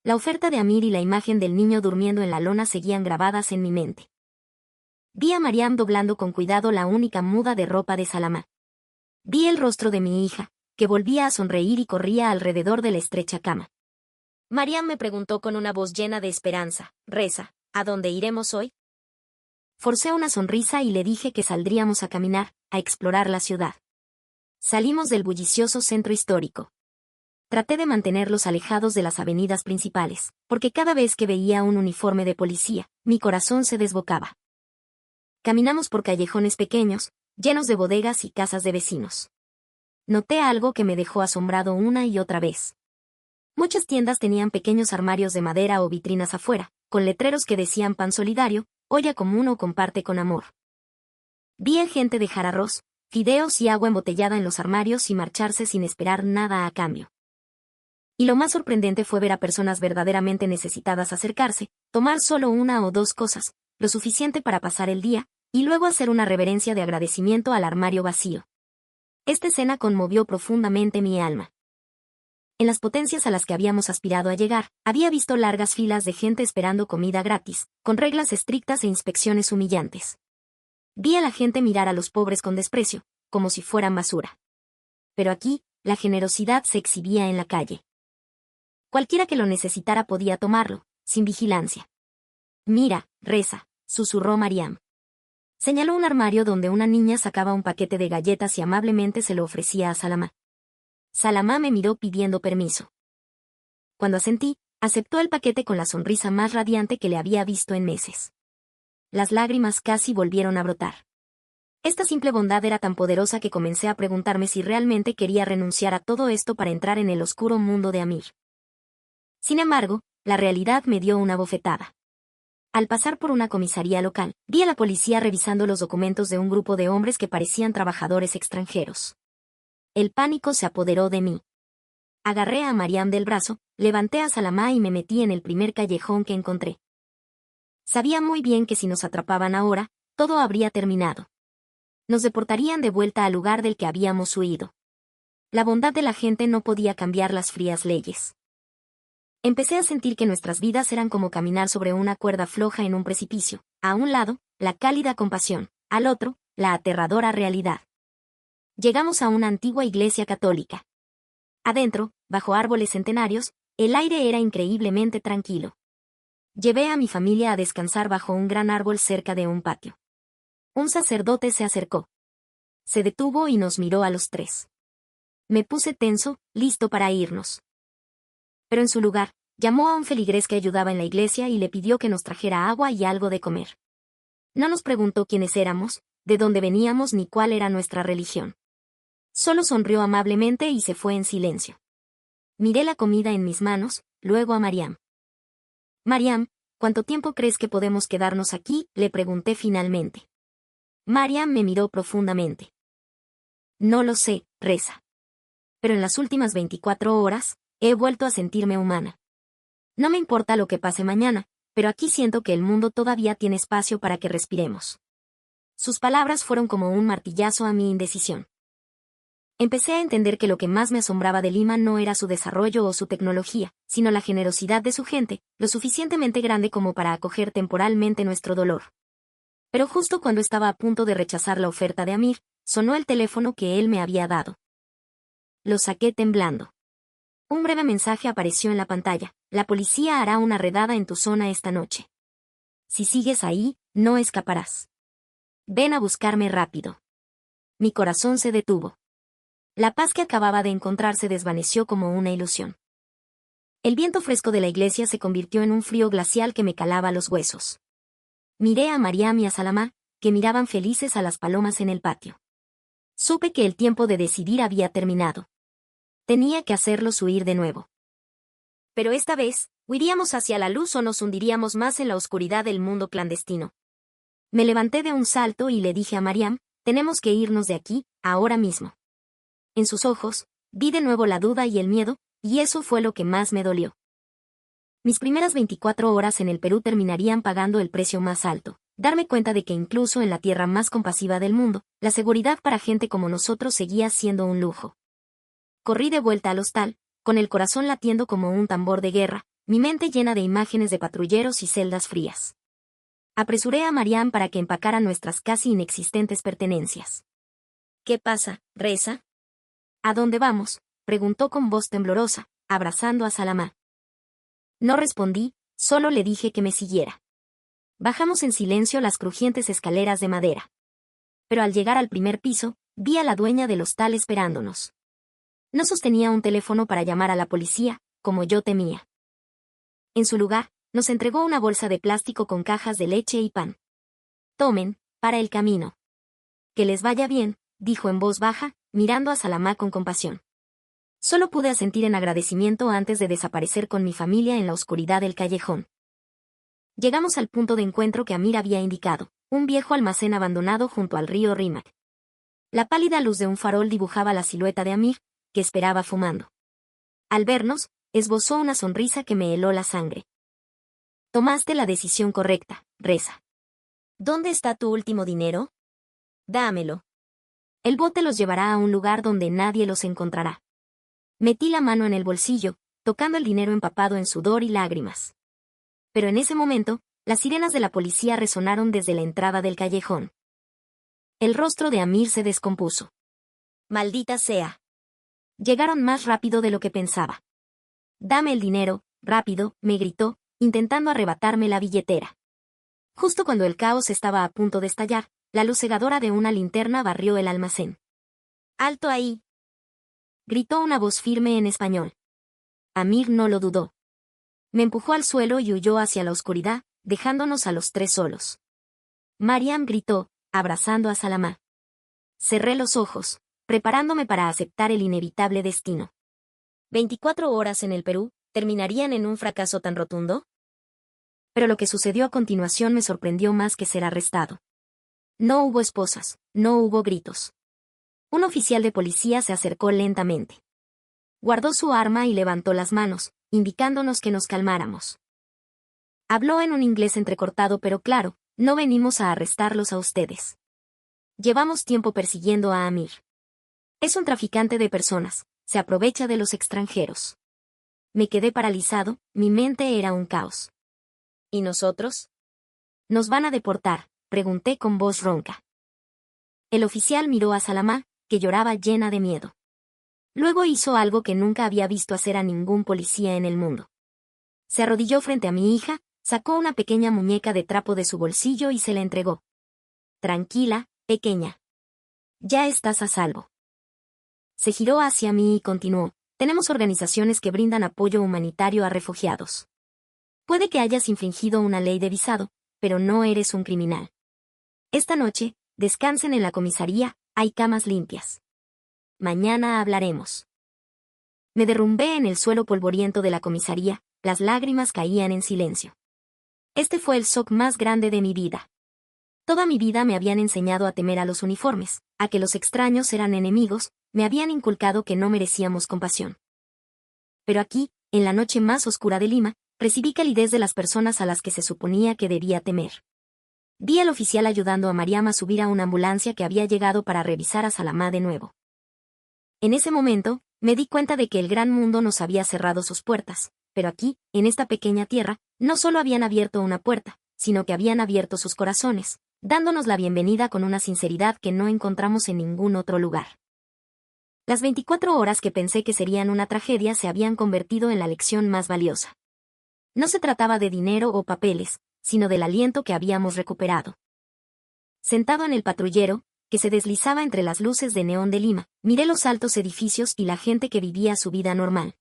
La oferta de Amir y la imagen del niño durmiendo en la lona seguían grabadas en mi mente. Vi a Mariam doblando con cuidado la única muda de ropa de Salamá. Vi el rostro de mi hija, que volvía a sonreír y corría alrededor de la estrecha cama. Mariam me preguntó con una voz llena de esperanza: Reza, ¿a dónde iremos hoy? Forcé una sonrisa y le dije que saldríamos a caminar, a explorar la ciudad. Salimos del bullicioso centro histórico. Traté de mantenerlos alejados de las avenidas principales, porque cada vez que veía un uniforme de policía, mi corazón se desbocaba. Caminamos por callejones pequeños, llenos de bodegas y casas de vecinos. Noté algo que me dejó asombrado una y otra vez. Muchas tiendas tenían pequeños armarios de madera o vitrinas afuera, con letreros que decían pan solidario, olla común o comparte con amor. Vi a gente dejar arroz, fideos y agua embotellada en los armarios y marcharse sin esperar nada a cambio. Y lo más sorprendente fue ver a personas verdaderamente necesitadas acercarse, tomar solo una o dos cosas, lo suficiente para pasar el día, y luego hacer una reverencia de agradecimiento al armario vacío. Esta escena conmovió profundamente mi alma. En las potencias a las que habíamos aspirado a llegar, había visto largas filas de gente esperando comida gratis, con reglas estrictas e inspecciones humillantes. Vi a la gente mirar a los pobres con desprecio, como si fueran basura. Pero aquí, la generosidad se exhibía en la calle. Cualquiera que lo necesitara podía tomarlo, sin vigilancia. Mira, Reza, susurró Mariam. Señaló un armario donde una niña sacaba un paquete de galletas y amablemente se lo ofrecía a Salamá. Salamá me miró pidiendo permiso. Cuando asentí, aceptó el paquete con la sonrisa más radiante que le había visto en meses. Las lágrimas casi volvieron a brotar. Esta simple bondad era tan poderosa que comencé a preguntarme si realmente quería renunciar a todo esto para entrar en el oscuro mundo de Amir. Sin embargo, la realidad me dio una bofetada. Al pasar por una comisaría local, vi a la policía revisando los documentos de un grupo de hombres que parecían trabajadores extranjeros. El pánico se apoderó de mí. Agarré a Mariam del brazo, levanté a Salamá y me metí en el primer callejón que encontré. Sabía muy bien que si nos atrapaban ahora, todo habría terminado. Nos deportarían de vuelta al lugar del que habíamos huido. La bondad de la gente no podía cambiar las frías leyes. Empecé a sentir que nuestras vidas eran como caminar sobre una cuerda floja en un precipicio, a un lado, la cálida compasión, al otro, la aterradora realidad. Llegamos a una antigua iglesia católica. Adentro, bajo árboles centenarios, el aire era increíblemente tranquilo. Llevé a mi familia a descansar bajo un gran árbol cerca de un patio. Un sacerdote se acercó. Se detuvo y nos miró a los tres. Me puse tenso, listo para irnos. Pero en su lugar, llamó a un feligrés que ayudaba en la iglesia y le pidió que nos trajera agua y algo de comer. No nos preguntó quiénes éramos, de dónde veníamos ni cuál era nuestra religión. Solo sonrió amablemente y se fue en silencio. Miré la comida en mis manos, luego a Mariam. Mariam, ¿cuánto tiempo crees que podemos quedarnos aquí?, le pregunté finalmente. Mariam me miró profundamente. No lo sé, Reza. Pero en las últimas 24 horas, he vuelto a sentirme humana. No me importa lo que pase mañana, pero aquí siento que el mundo todavía tiene espacio para que respiremos. Sus palabras fueron como un martillazo a mi indecisión. Empecé a entender que lo que más me asombraba de Lima no era su desarrollo o su tecnología, sino la generosidad de su gente, lo suficientemente grande como para acoger temporalmente nuestro dolor. Pero justo cuando estaba a punto de rechazar la oferta de Amir, sonó el teléfono que él me había dado. Lo saqué temblando. Un breve mensaje apareció en la pantalla: la policía hará una redada en tu zona esta noche. Si sigues ahí, no escaparás. Ven a buscarme rápido. Mi corazón se detuvo. La paz que acababa de encontrar se desvaneció como una ilusión. El viento fresco de la iglesia se convirtió en un frío glacial que me calaba los huesos. Miré a Mariam y a Salamá, que miraban felices a las palomas en el patio. Supe que el tiempo de decidir había terminado. Tenía que hacerlos huir de nuevo. Pero esta vez, ¿huiríamos hacia la luz o nos hundiríamos más en la oscuridad del mundo clandestino? Me levanté de un salto y le dije a Mariam: tenemos que irnos de aquí, ahora mismo. En sus ojos, vi de nuevo la duda y el miedo, y eso fue lo que más me dolió. Mis primeras 24 horas en el Perú terminarían pagando el precio más alto: darme cuenta de que incluso en la tierra más compasiva del mundo, la seguridad para gente como nosotros seguía siendo un lujo. Corrí de vuelta al hostal, con el corazón latiendo como un tambor de guerra, mi mente llena de imágenes de patrulleros y celdas frías. Apresuré a Mariam para que empacara nuestras casi inexistentes pertenencias. ¿Qué pasa, Reza? ¿A dónde vamos?, preguntó con voz temblorosa, abrazando a Salamá. No respondí, solo le dije que me siguiera. Bajamos en silencio las crujientes escaleras de madera. Pero al llegar al primer piso, vi a la dueña del hostal esperándonos. No sostenía un teléfono para llamar a la policía, como yo temía. En su lugar, nos entregó una bolsa de plástico con cajas de leche y pan. Tomen, para el camino. Que les vaya bien, dijo en voz baja, mirando a Salamá con compasión. Solo pude asentir en agradecimiento antes de desaparecer con mi familia en la oscuridad del callejón. Llegamos al punto de encuentro que Amir había indicado, un viejo almacén abandonado junto al río Rímac. La pálida luz de un farol dibujaba la silueta de Amir, que esperaba fumando. Al vernos, esbozó una sonrisa que me heló la sangre. Tomaste la decisión correcta, Reza. ¿Dónde está tu último dinero? Dámelo. El bote los llevará a un lugar donde nadie los encontrará. Metí la mano en el bolsillo, tocando el dinero empapado en sudor y lágrimas. Pero en ese momento, las sirenas de la policía resonaron desde la entrada del callejón. El rostro de Amir se descompuso. Maldita sea. Llegaron más rápido de lo que pensaba. Dame el dinero, rápido, me gritó, intentando arrebatarme la billetera. Justo cuando el caos estaba a punto de estallar, la luz cegadora de una linterna barrió el almacén. ¡Alto ahí!, gritó una voz firme en español. Amir no lo dudó. Me empujó al suelo y huyó hacia la oscuridad, dejándonos a los tres solos. Mariam gritó, abrazando a Salamá. Cerré los ojos, preparándome para aceptar el inevitable destino. 24 horas en el Perú, ¿terminarían en un fracaso tan rotundo? Pero lo que sucedió a continuación me sorprendió más que ser arrestado. No hubo esposas, no hubo gritos. Un oficial de policía se acercó lentamente. Guardó su arma y levantó las manos, indicándonos que nos calmáramos. Habló en un inglés entrecortado pero claro: no venimos a arrestarlos a ustedes. Llevamos tiempo persiguiendo a Amir. Es un traficante de personas, se aprovecha de los extranjeros. Me quedé paralizado, mi mente era un caos. ¿Y nosotros? ¿Nos van a deportar?, pregunté con voz ronca. El oficial miró a Salamá, que lloraba llena de miedo. Luego hizo algo que nunca había visto hacer a ningún policía en el mundo. Se arrodilló frente a mi hija, sacó una pequeña muñeca de trapo de su bolsillo y se la entregó. Tranquila, pequeña. Ya estás a salvo. Se giró hacia mí y continuó: tenemos organizaciones que brindan apoyo humanitario a refugiados. Puede que hayas infringido una ley de visado, pero no eres un criminal. Esta noche, descansen en la comisaría, hay camas limpias. Mañana hablaremos. Me derrumbé en el suelo polvoriento de la comisaría, las lágrimas caían en silencio. Este fue el shock más grande de mi vida. Toda mi vida me habían enseñado a temer a los uniformes, a que los extraños eran enemigos, me habían inculcado que no merecíamos compasión. Pero aquí, en la noche más oscura de Lima, recibí calidez de las personas a las que se suponía que debía temer. Vi al oficial ayudando a Mariam a subir a una ambulancia que había llegado para revisar a Salamá de nuevo. En ese momento, me di cuenta de que el gran mundo nos había cerrado sus puertas, pero aquí, en esta pequeña tierra, no solo habían abierto una puerta, sino que habían abierto sus corazones, dándonos la bienvenida con una sinceridad que no encontramos en ningún otro lugar. Las 24 horas que pensé que serían una tragedia se habían convertido en la lección más valiosa. No se trataba de dinero o papeles, sino del aliento que habíamos recuperado. Sentado en el patrullero, que se deslizaba entre las luces de neón de Lima, miré los altos edificios y la gente que vivía su vida normal.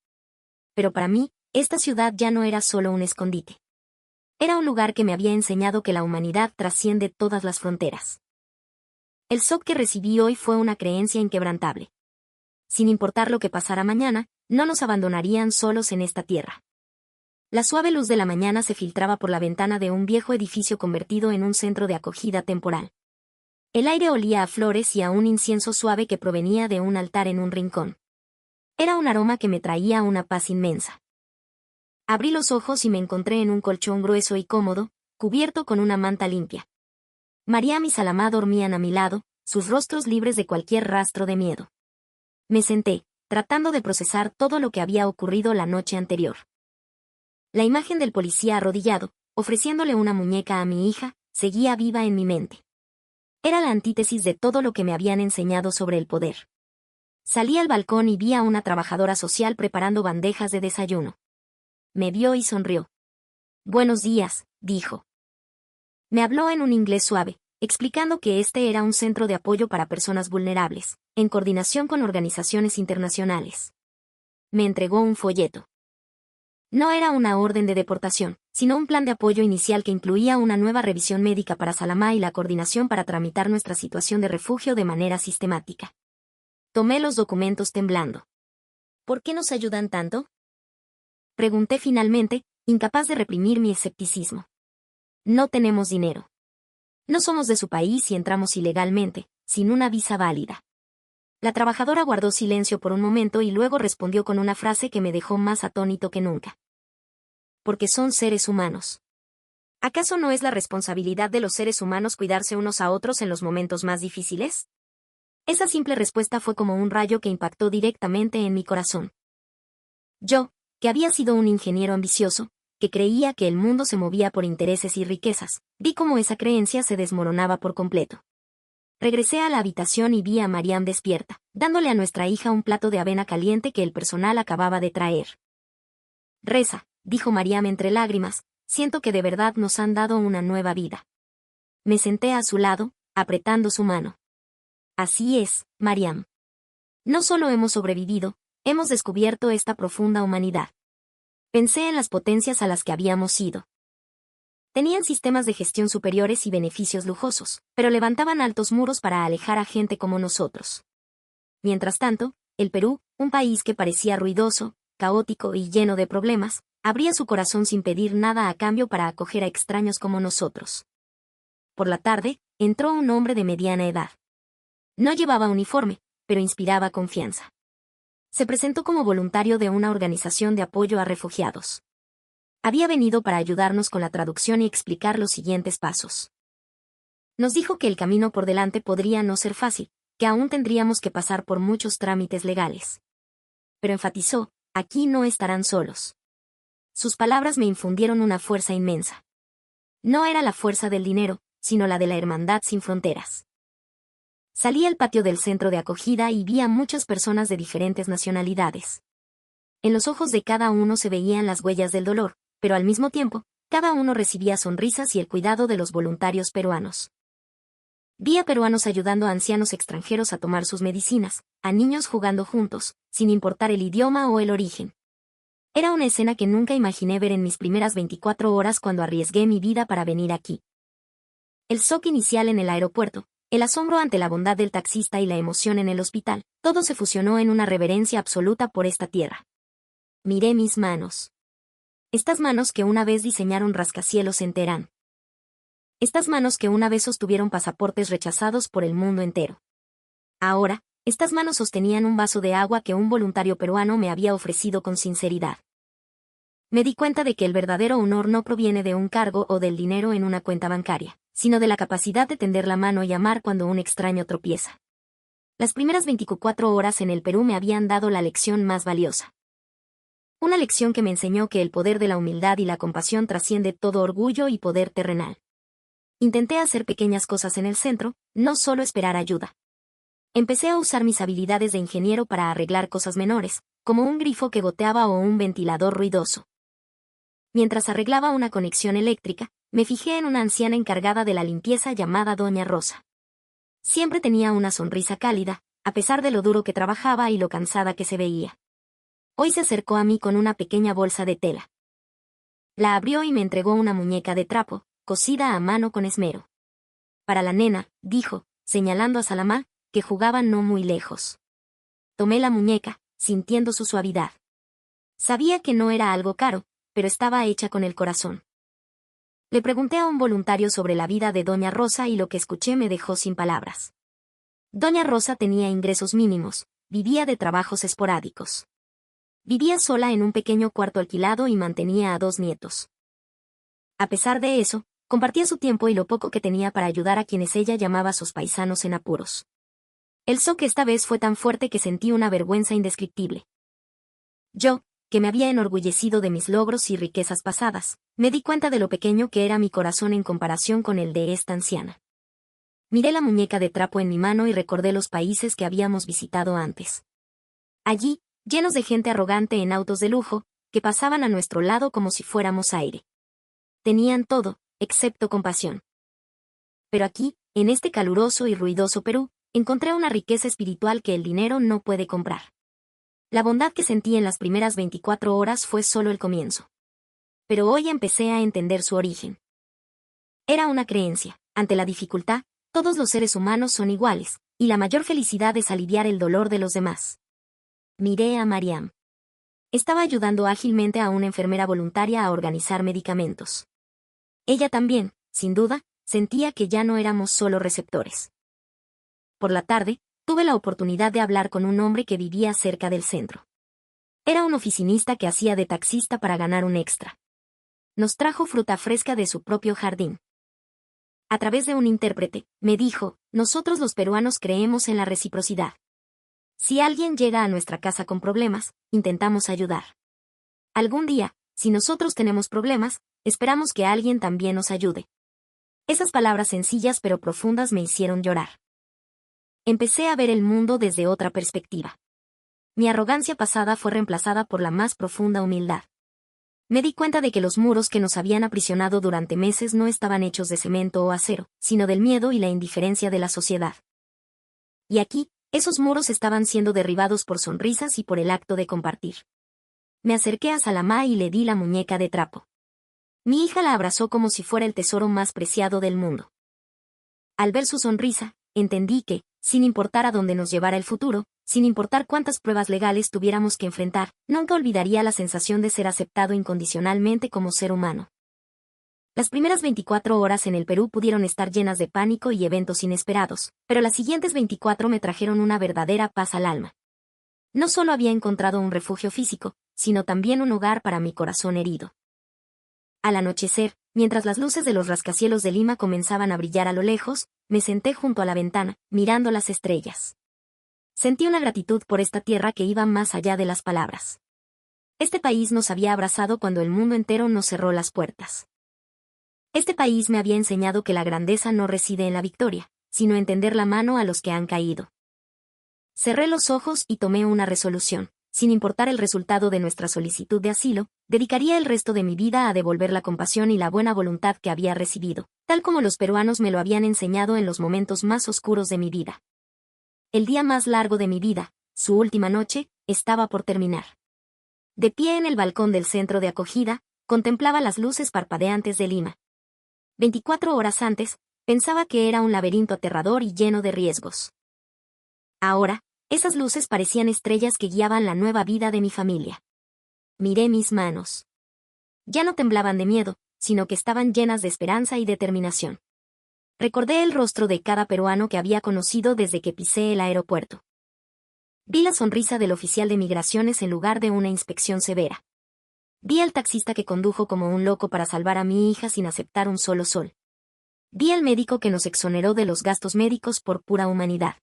Pero para mí, esta ciudad ya no era solo un escondite. Era un lugar que me había enseñado que la humanidad trasciende todas las fronteras. El shock que recibí hoy fue una creencia inquebrantable. Sin importar lo que pasara mañana, no nos abandonarían solos en esta tierra. La suave luz de la mañana se filtraba por la ventana de un viejo edificio convertido en un centro de acogida temporal. El aire olía a flores y a un incienso suave que provenía de un altar en un rincón. Era un aroma que me traía una paz inmensa. Abrí los ojos y me encontré en un colchón grueso y cómodo, cubierto con una manta limpia. Mariam y Salamá dormían a mi lado, sus rostros libres de cualquier rastro de miedo. Me senté, tratando de procesar todo lo que había ocurrido la noche anterior. La imagen del policía arrodillado, ofreciéndole una muñeca a mi hija, seguía viva en mi mente. Era la antítesis de todo lo que me habían enseñado sobre el poder. Salí al balcón y vi a una trabajadora social preparando bandejas de desayuno. Me vio y sonrió. «Buenos días», dijo. Me habló en un inglés suave, explicando que este era un centro de apoyo para personas vulnerables, en coordinación con organizaciones internacionales. Me entregó un folleto. No era una orden de deportación, sino un plan de apoyo inicial que incluía una nueva revisión médica para Salamá y la coordinación para tramitar nuestra situación de refugio de manera sistemática. Tomé los documentos temblando. ¿Por qué nos ayudan tanto?, pregunté finalmente, incapaz de reprimir mi escepticismo. No tenemos dinero. No somos de su país y entramos ilegalmente, sin una visa válida. La trabajadora guardó silencio por un momento y luego respondió con una frase que me dejó más atónito que nunca. Porque son seres humanos. ¿Acaso no es la responsabilidad de los seres humanos cuidarse unos a otros en los momentos más difíciles? Esa simple respuesta fue como un rayo que impactó directamente en mi corazón. Yo, que había sido un ingeniero ambicioso, que creía que el mundo se movía por intereses y riquezas, vi cómo esa creencia se desmoronaba por completo. Regresé a la habitación y vi a Mariam despierta, dándole a nuestra hija un plato de avena caliente que el personal acababa de traer. «Reza», dijo Mariam entre lágrimas, «siento que de verdad nos han dado una nueva vida». Me senté a su lado, apretando su mano. «Así es, Mariam. No solo hemos sobrevivido, hemos descubierto esta profunda humanidad». Pensé en las potencias a las que habíamos ido. Tenían sistemas de gestión superiores y beneficios lujosos, pero levantaban altos muros para alejar a gente como nosotros. Mientras tanto, el Perú, un país que parecía ruidoso, caótico y lleno de problemas, abría su corazón sin pedir nada a cambio para acoger a extraños como nosotros. Por la tarde, entró un hombre de mediana edad. No llevaba uniforme, pero inspiraba confianza. Se presentó como voluntario de una organización de apoyo a refugiados. Había venido para ayudarnos con la traducción y explicar los siguientes pasos. Nos dijo que el camino por delante podría no ser fácil, que aún tendríamos que pasar por muchos trámites legales. Pero enfatizó, aquí no estarán solos. Sus palabras me infundieron una fuerza inmensa. No era la fuerza del dinero, sino la de la hermandad sin fronteras. Salí al patio del centro de acogida y vi a muchas personas de diferentes nacionalidades. En los ojos de cada uno se veían las huellas del dolor, pero al mismo tiempo, cada uno recibía sonrisas y el cuidado de los voluntarios peruanos. Vi a peruanos ayudando a ancianos extranjeros a tomar sus medicinas, a niños jugando juntos, sin importar el idioma o el origen. Era una escena que nunca imaginé ver en mis primeras 24 horas cuando arriesgué mi vida para venir aquí. El shock inicial en el aeropuerto, el asombro ante la bondad del taxista y la emoción en el hospital, todo se fusionó en una reverencia absoluta por esta tierra. Miré mis manos. Estas manos que una vez diseñaron rascacielos en Teherán. Estas manos que una vez sostuvieron pasaportes rechazados por el mundo entero. Ahora, estas manos sostenían un vaso de agua que un voluntario peruano me había ofrecido con sinceridad. Me di cuenta de que el verdadero honor no proviene de un cargo o del dinero en una cuenta bancaria, sino de la capacidad de tender la mano y amar cuando un extraño tropieza. Las primeras 24 horas en el Perú me habían dado la lección más valiosa. Una lección que me enseñó que el poder de la humildad y la compasión trasciende todo orgullo y poder terrenal. Intenté hacer pequeñas cosas en el centro, no solo esperar ayuda. Empecé a usar mis habilidades de ingeniero para arreglar cosas menores, como un grifo que goteaba o un ventilador ruidoso. Mientras arreglaba una conexión eléctrica, me fijé en una anciana encargada de la limpieza llamada Doña Rosa. Siempre tenía una sonrisa cálida, a pesar de lo duro que trabajaba y lo cansada que se veía. Hoy se acercó a mí con una pequeña bolsa de tela. La abrió y me entregó una muñeca de trapo, cosida a mano con esmero. Para la nena, dijo, señalando a Salamá, que jugaba no muy lejos. Tomé la muñeca, sintiendo su suavidad. Sabía que no era algo caro, pero estaba hecha con el corazón. Le pregunté a un voluntario sobre la vida de Doña Rosa y lo que escuché me dejó sin palabras. Doña Rosa tenía ingresos mínimos, vivía de trabajos esporádicos. Vivía sola en un pequeño cuarto alquilado y mantenía a 2 nietos. A pesar de eso, compartía su tiempo y lo poco que tenía para ayudar a quienes ella llamaba sus paisanos en apuros. El shock esta vez fue tan fuerte que sentí una vergüenza indescriptible. Yo, que me había enorgullecido de mis logros y riquezas pasadas, me di cuenta de lo pequeño que era mi corazón en comparación con el de esta anciana. Miré la muñeca de trapo en mi mano y recordé los países que habíamos visitado antes. Allí, llenos de gente arrogante en autos de lujo, que pasaban a nuestro lado como si fuéramos aire. Tenían todo, excepto compasión. Pero aquí, en este caluroso y ruidoso Perú, encontré una riqueza espiritual que el dinero no puede comprar. La bondad que sentí en las primeras 24 horas fue solo el comienzo. Pero hoy empecé a entender su origen. Era una creencia, ante la dificultad, todos los seres humanos son iguales, y la mayor felicidad es aliviar el dolor de los demás. Miré a Mariam. Estaba ayudando ágilmente a una enfermera voluntaria a organizar medicamentos. Ella también, sin duda, sentía que ya no éramos solo receptores. Por la tarde, tuve la oportunidad de hablar con un hombre que vivía cerca del centro. Era un oficinista que hacía de taxista para ganar un extra. Nos trajo fruta fresca de su propio jardín. A través de un intérprete, me dijo, nosotros los peruanos creemos en la reciprocidad. Si alguien llega a nuestra casa con problemas, intentamos ayudar. Algún día, si nosotros tenemos problemas, esperamos que alguien también nos ayude. Esas palabras sencillas pero profundas me hicieron llorar. Empecé a ver el mundo desde otra perspectiva. Mi arrogancia pasada fue reemplazada por la más profunda humildad. Me di cuenta de que los muros que nos habían aprisionado durante meses no estaban hechos de cemento o acero, sino del miedo y la indiferencia de la sociedad. Y aquí, esos muros estaban siendo derribados por sonrisas y por el acto de compartir. Me acerqué a Salamá y le di la muñeca de trapo. Mi hija la abrazó como si fuera el tesoro más preciado del mundo. Al ver su sonrisa, entendí que, sin importar a dónde nos llevara el futuro, sin importar cuántas pruebas legales tuviéramos que enfrentar, nunca olvidaría la sensación de ser aceptado incondicionalmente como ser humano. Las primeras 24 horas en el Perú pudieron estar llenas de pánico y eventos inesperados, pero las siguientes 24 me trajeron una verdadera paz al alma. No solo había encontrado un refugio físico, sino también un hogar para mi corazón herido. Al anochecer, mientras las luces de los rascacielos de Lima comenzaban a brillar a lo lejos, me senté junto a la ventana, mirando las estrellas. Sentí una gratitud por esta tierra que iba más allá de las palabras. Este país nos había abrazado cuando el mundo entero nos cerró las puertas. Este país me había enseñado que la grandeza no reside en la victoria, sino en tender la mano a los que han caído. Cerré los ojos y tomé una resolución. Sin importar el resultado de nuestra solicitud de asilo, dedicaría el resto de mi vida a devolver la compasión y la buena voluntad que había recibido, tal como los peruanos me lo habían enseñado en los momentos más oscuros de mi vida. El día más largo de mi vida, su última noche, estaba por terminar. De pie en el balcón del centro de acogida, contemplaba las luces parpadeantes de Lima. 24 horas antes, pensaba que era un laberinto aterrador y lleno de riesgos. Ahora, esas luces parecían estrellas que guiaban la nueva vida de mi familia. Miré mis manos. Ya no temblaban de miedo, sino que estaban llenas de esperanza y determinación. Recordé el rostro de cada peruano que había conocido desde que pisé el aeropuerto. Vi la sonrisa del oficial de migraciones en lugar de una inspección severa. Vi al taxista que condujo como un loco para salvar a mi hija sin aceptar un solo sol. Vi al médico que nos exoneró de los gastos médicos por pura humanidad.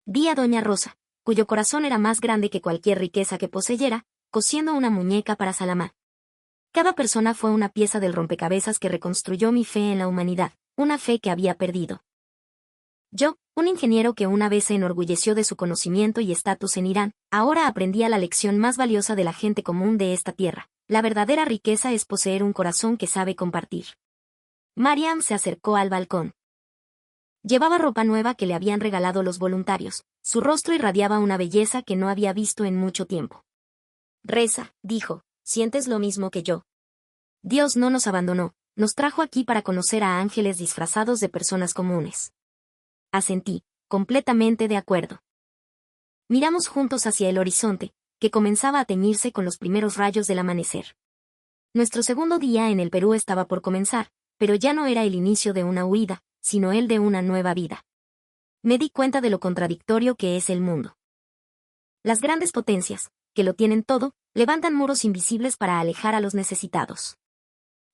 Vi a doña Rosa, cuyo corazón era más grande que cualquier riqueza que poseyera, cosiendo una muñeca para Salamá. Cada persona fue una pieza del rompecabezas que reconstruyó mi fe en la humanidad, una fe que había perdido. Yo, un ingeniero que una vez se enorgulleció de su conocimiento y estatus en Irán, ahora aprendía la lección más valiosa de la gente común de esta tierra. La verdadera riqueza es poseer un corazón que sabe compartir. Mariam se acercó al balcón. Llevaba ropa nueva que le habían regalado los voluntarios. Su rostro irradiaba una belleza que no había visto en mucho tiempo. Reza, dijo, ¿sientes lo mismo que yo? Dios no nos abandonó, nos trajo aquí para conocer a ángeles disfrazados de personas comunes. Asentí, completamente de acuerdo. Miramos juntos hacia el horizonte, que comenzaba a teñirse con los primeros rayos del amanecer. Nuestro segundo día en el Perú estaba por comenzar, pero ya no era el inicio de una huida, sino el de una nueva vida. Me di cuenta de lo contradictorio que es el mundo. Las grandes potencias, que lo tienen todo, levantan muros invisibles para alejar a los necesitados.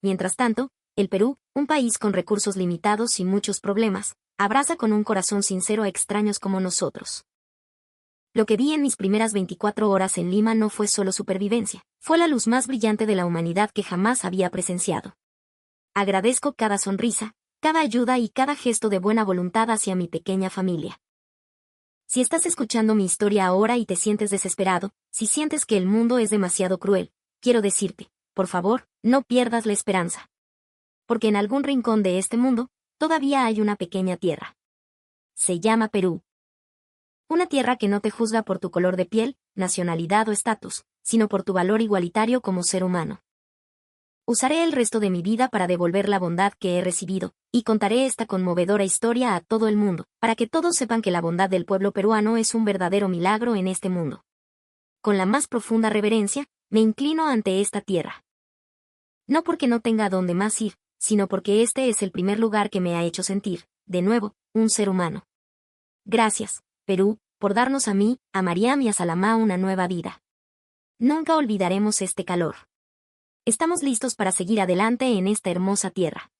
Mientras tanto, el Perú, un país con recursos limitados y muchos problemas, abraza con un corazón sincero a extraños como nosotros. Lo que vi en mis primeras 24 horas en Lima no fue solo supervivencia, fue la luz más brillante de la humanidad que jamás había presenciado. Agradezco cada sonrisa, cada ayuda y cada gesto de buena voluntad hacia mi pequeña familia. Si estás escuchando mi historia ahora y te sientes desesperado, si sientes que el mundo es demasiado cruel, quiero decirte, por favor, no pierdas la esperanza. Porque en algún rincón de este mundo, todavía hay una pequeña tierra. Se llama Perú. Una tierra que no te juzga por tu color de piel, nacionalidad o estatus, sino por tu valor igualitario como ser humano. Usaré el resto de mi vida para devolver la bondad que he recibido, y contaré esta conmovedora historia a todo el mundo, para que todos sepan que la bondad del pueblo peruano es un verdadero milagro en este mundo. Con la más profunda reverencia, me inclino ante esta tierra. No porque no tenga dónde más ir, sino porque este es el primer lugar que me ha hecho sentir, de nuevo, un ser humano. Gracias, Perú, por darnos a mí, a Mariam y a Salamá una nueva vida. Nunca olvidaremos este calor. Estamos listos para seguir adelante en esta hermosa tierra.